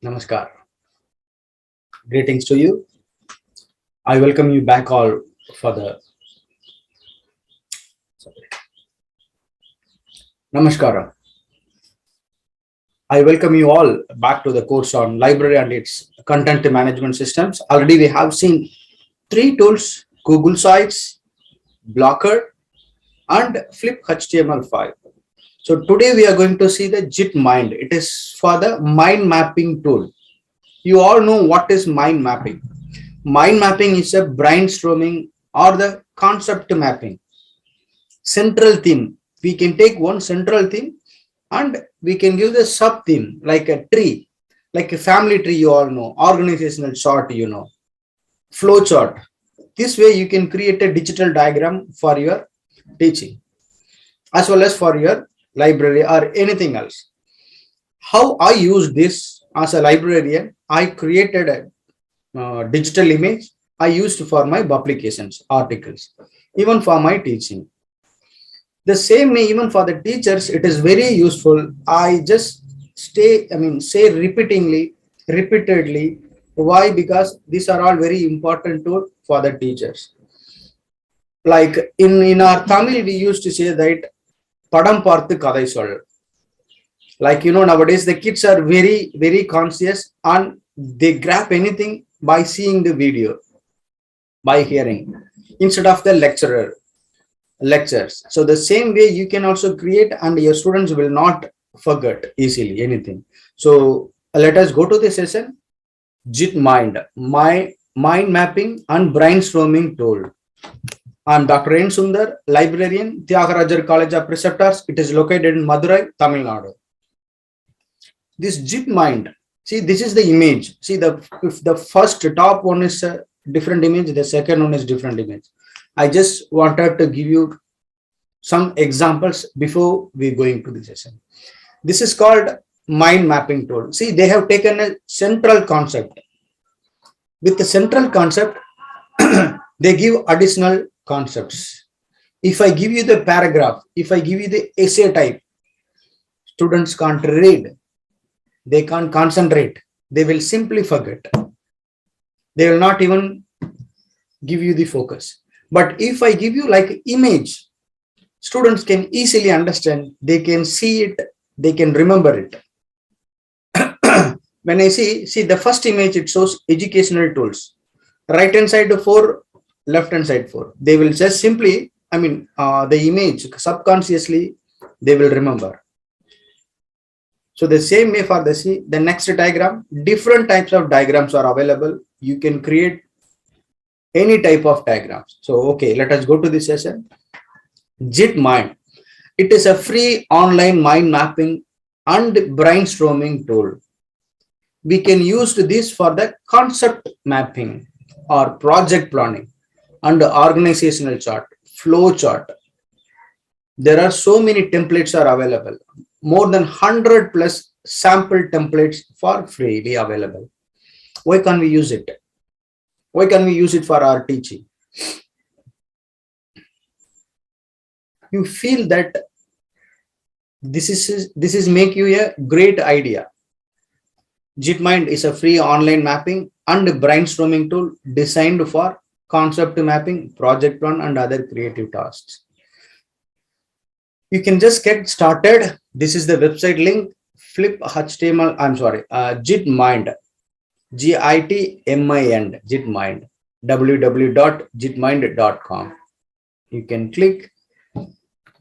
Namaskar. Greetings to you. I welcome you back all for the Namaskara. I welcome you all back to the course on library and its content management systems. Already we have seen three tools: Google Sites, Blocker, and Flip HTML5. So today we are going to see the JIT Mind. It is for the mind mapping tool. You all know what is mind mapping. Mind mapping is a brainstorming or the concept mapping. Central theme. We can take one central theme and we can give the sub theme like a tree, like a family tree, you all know, organizational chart, flow chart. This way you can create a digital diagram for your teaching as well as for your library or anything else. How I use this as a librarian, I created a digital image I used for my publications, articles, even for my teaching. The same way, even for the teachers, it is very useful. I just say repeatedly. Why? Because these are all very important tools for the teachers. Like in our Tamil, we used to say that padam பார்த்து கதை சொல். Like nowadays the kids are very conscious and they grab anything by seeing the video, by hearing, instead of the lectures. So the same way you can also create and your students will not forget easily anything. So let us go to the session. JIT Mind, my mind mapping and brainstorming tool. I'm Dr. N. Sundar, librarian, Tyagarajar College of Preceptors. It is located in Madurai, Tamil Nadu. This JIT Mind, see, this is the image. See, if the first top one is a different image, the second one is different image. I just wanted to give you some examples before we go into the session. This is called mind mapping tool. See, they have taken a central concept. With the central concept, they give additional concepts. If I give you the paragraph, if I give you the essay type, students can't read. They can't concentrate. They will simply forget. They will not even give you the focus. But if I give you like image, students can easily understand, they can see it, they can remember it. When I see the first image, it shows educational tools. Right hand side 4, left hand side 4. They will just simply, the image subconsciously, they will remember. So the same way for the next diagram, different types of diagrams are available. You can create any type of diagrams. So, okay, let us go to the session. JIT Mind. It is a free online mind mapping and brainstorming tool. We can use this for the concept mapping or project planning and organizational chart, flow chart. There are so many templates are available. More than 100 plus sample templates for freely available. Why can't we use it? Why can we use it for our teaching? You feel that this is make you a great idea. JIT Mind is a free online mapping and brainstorming tool designed for concept mapping, project plan, and other creative tasks. You can just get started. This is the website link. Flip HTML. JIT Mind. GITMIND, JIT Mind, www.jitmind.com. You can click.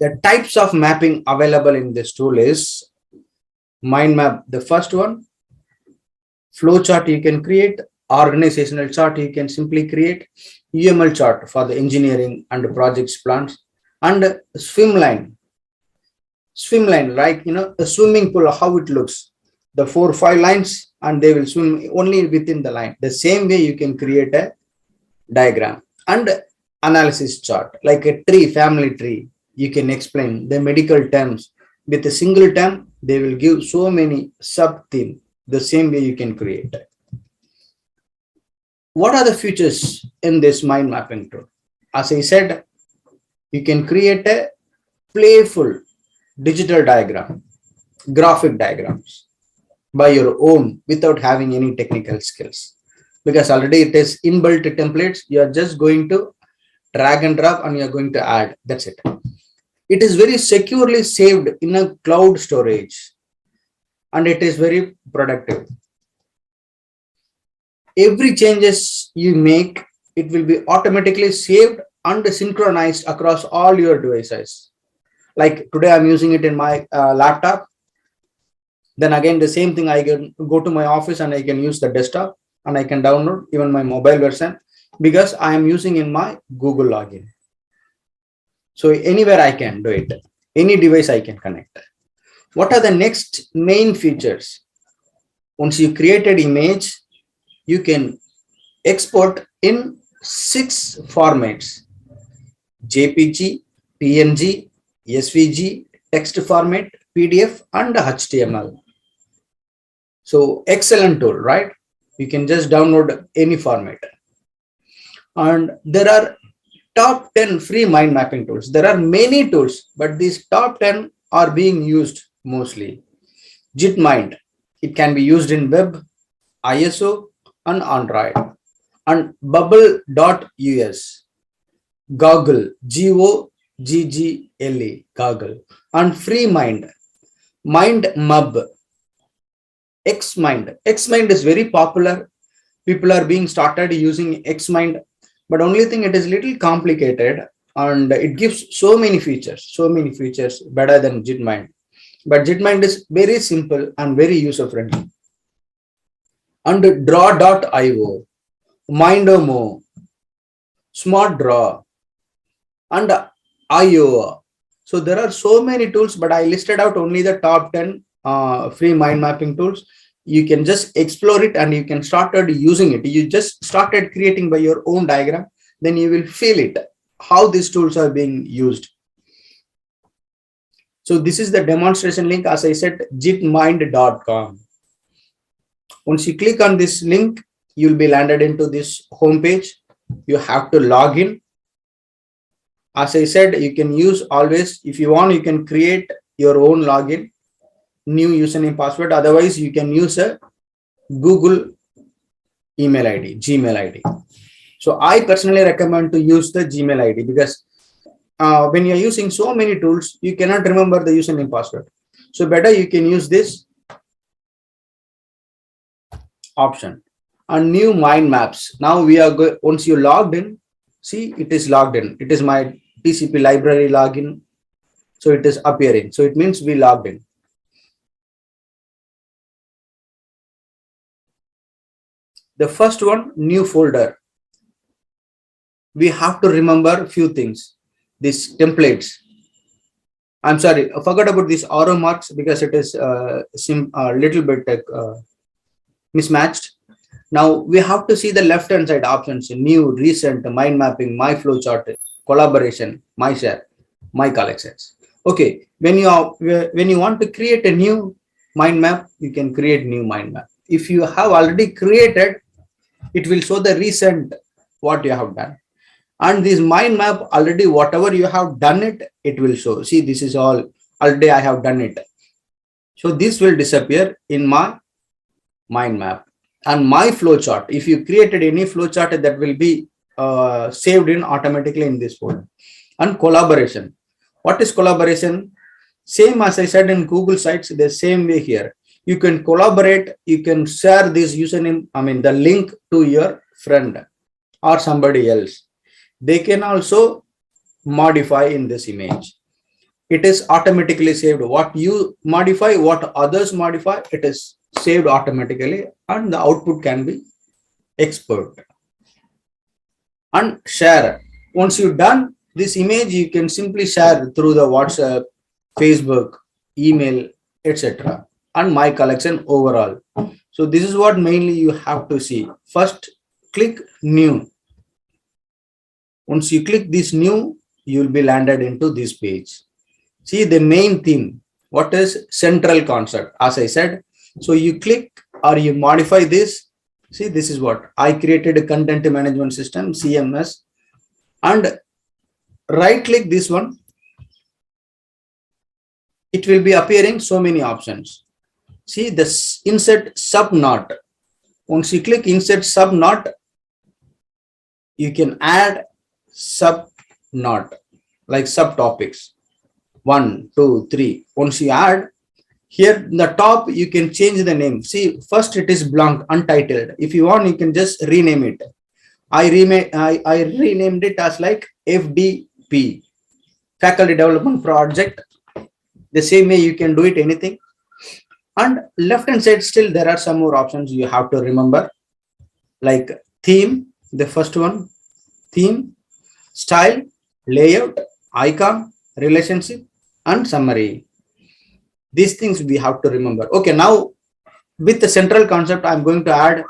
The types of mapping available in this tool is mind map. The first one, flow chart you can create, organizational chart you can simply create, UML chart for the engineering and projects plans, and swimline, like a swimming pool, how it looks. The 4-5 lines and they will swim only within the line. The same way you can create a diagram and analysis chart, like a tree, family tree. You can explain the medical terms with a single term. They will give so many sub themes. The same way you can create. What are the features in this mind mapping tool? As I said, you can create a playful digital diagram, graphic diagrams. by your own without having any technical skills, because already it is inbuilt templates. You are just going to drag and drop and you are going to add. That's it. It is very securely saved in a cloud storage and it is very productive. Every changes you make, it will be automatically saved and synchronized across all your devices. Like today I'm using it in my laptop. Then again, the same thing, I can go to my office and I can use the desktop and I can download even my mobile version because I am using in my Google login. So anywhere I can do it, any device I can connect. What are the next main features? Once you create an image, you can export in 6 formats: JPG, PNG, SVG, text format, PDF, and HTML. So excellent tool, right? You can just download any format. And there are top 10 free mind mapping tools. There are many tools, but these top 10 are being used mostly. JITmind, it can be used in web, ISO, and Android. And bubble.us, Goggle, Goggle, Goggle, and FreeMind, MindMub, Xmind. Xmind is very popular. People are being started using Xmind, but only thing, it is little complicated and it gives so many features better than JITmind. But JITmind is very simple and very user friendly. And draw.io, Mindomo, Smart Draw, and IO. So there are so many tools, but I listed out only the top 10 free mind mapping tools. You can just explore it and you can start using it. You just started creating by your own diagram, then you will feel it, how these tools are being used. So this is the demonstration link, as I said, jitmind.com. Once you click on this link, you'll be landed into this home page. You have to log in. As I said, you can use always, if you want, you can create your own login, new username, password. Otherwise, you can use a Google email ID, Gmail ID. So I personally recommend to use the Gmail ID because when you're using so many tools, you cannot remember the username, password. So better you can use this option. And new mind maps. Now we are going, once you logged in, see, it is logged in. It is my TCP library login. So it is appearing. So it means we logged in. The first one, new folder. We have to remember a few things. These templates. I'm sorry, I forgot about these arrow marks because it is a little bit mismatched. Now we have to see the left hand side options: new, recent, mind mapping, my flowchart, collaboration, my share, my collections. Okay, when you want to create a new mind map, you can create new mind map. If you have already created, it will show the recent what you have done. And this mind map, already whatever you have done it will show. See, this is all already I have done it. So this will disappear in my mind map. And my flowchart, if you created any flowchart, that will be saved in automatically in this folder. And collaboration. What is collaboration? Same as I said in Google Sites, the same way here. You can collaborate, you can share this username, the link to your friend or somebody else. They can also modify in this image. It is automatically saved. What you modify, what others modify, it is saved automatically and the output can be export. And share. Once you've done this image, you can simply share through the WhatsApp, Facebook, email, etc. and my collection overall. So this is what mainly you have to see. First, click new. Once you click this new, you will be landed into this page. See the main theme. What is central concept? As I said, so you click or you modify this. See, this is what I created: a content management system, CMS, and right click this one. It will be appearing so many options. see this insert sub knot. Once you click insert sub knot, you can add sub knot like subtopics 1, 2, 3. Once you add here in the top, you can change the name. See, first it is blank, untitled. If you want, you can just rename it. I renamed it as like FDP, Faculty Development Project. The same way you can do it anything. And left hand side, still there are some more options you have to remember, like theme, the first one, theme, style, layout, icon, relationship, and summary. These things we have to remember. Okay, now with the central concept, I'm going to add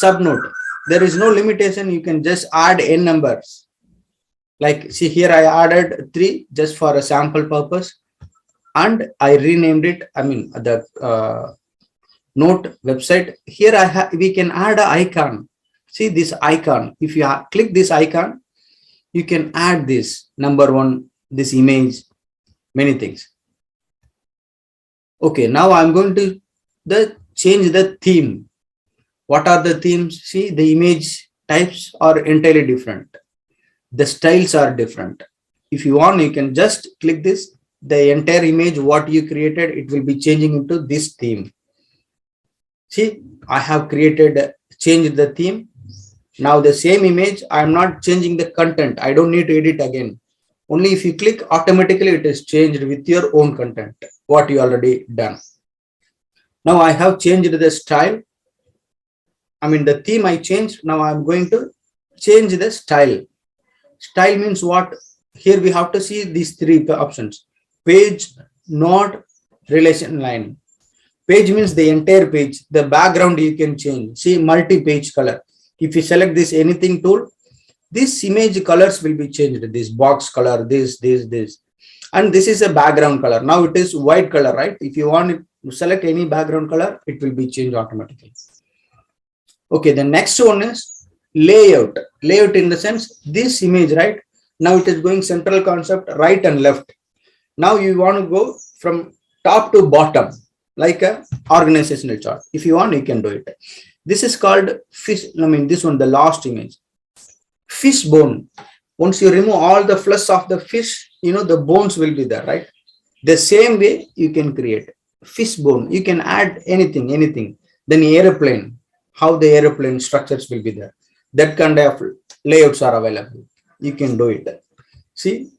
subnote. There is no limitation. You can just add n numbers. Like, see here, I added 3 just for a sample purpose, and I renamed it. I mean, the note website. Here we can add an icon. See this icon. If you click this icon, you can add this number 1, this image, many things. Okay, now I'm going to change the theme. What are the themes? See, the image types are entirely different. The styles are different. If you want, you can just click this. The entire image, what you created, it will be changing into this theme. See, I have changed the theme. Now the same image, I'm not changing the content. I don't need to edit again. Only if you click, automatically it is changed with your own content, what you already done. Now I have changed the style. I mean, the theme I changed. Now I'm going to change the style. Style means what? Here we have to see these 3 options: page, note, relation line. Page means the entire page. The background you can change. See, multi-page color. If you select this anything tool, this image colors will be changed. This box color, this. And this is a background color. Now it is white color, right? If you want to select any background color, it will be changed automatically. Okay, the next one is layout. Layout in the sense, this image, right? Now it is going central concept, right and left. Now you want to go from top to bottom, like a organizational chart. If you want, you can do it. This is called fish. I mean, this one, the last image. Fish bone. Once you remove all the flesh of the fish, the bones will be there, right? The same way you can create fish bone. You can add anything. Then airplane, how the airplane structures will be there. That kind of layouts are available. You can do it. See,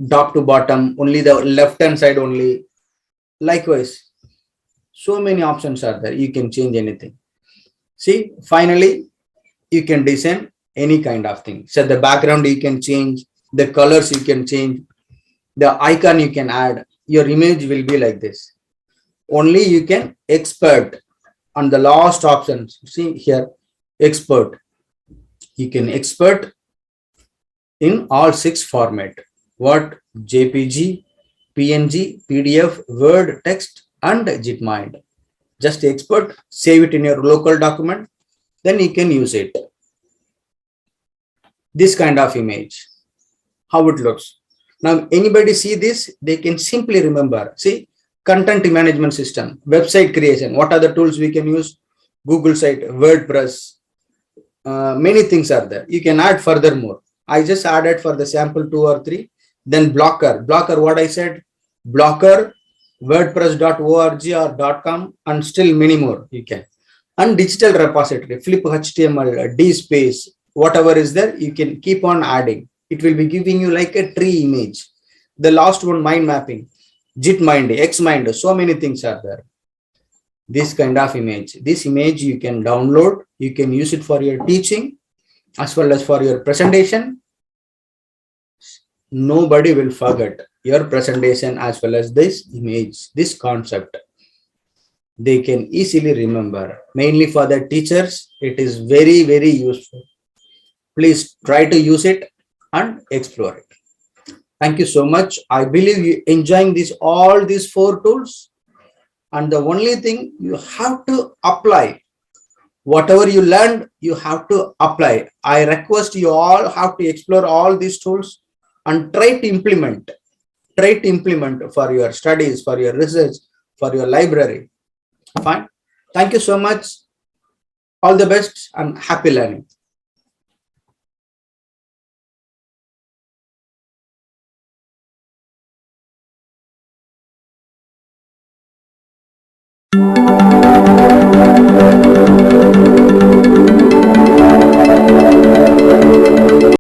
top to bottom, only the left hand side only. Likewise, so many options are there. You can change anything. See, finally, you can design any kind of thing. So the background you can change, the colors you can change, the icon you can add. Your image will be like this. Only you can export on the last options. See here, export. You can export in all 6 format. What? JPG, PNG, PDF, Word, text, and JITmind. Just export, save it in your local document, then you can use it. This kind of image, how it looks. Now, anybody see this, they can simply remember. See, content management system, website creation. What are the tools we can use? Google site, WordPress. Many things are there. You can add furthermore. I just added for the sample 2 or 3. Then Blocker, what I said, Blocker, WordPress.org or .com, and still many more you can. And digital repository, Flip HTML, DSpace, whatever is there, you can keep on adding. It will be giving you like a tree image. The last one, mind mapping, JITmind, XMind, so many things are there. This kind of image. This image you can download. You can use it for your teaching as well as for your presentation. Nobody will forget your presentation as well as this image, this concept. They can easily remember. Mainly for the teachers, it is very, very useful. Please try to use it and explore it. Thank you so much. I believe you enjoying all these 4 tools. And the only thing you have to apply, whatever you learned, you have to apply. I request you all have to explore all these tools and try to implement for your studies, for your research, for your library. Fine. Thank you so much. All the best and happy learning.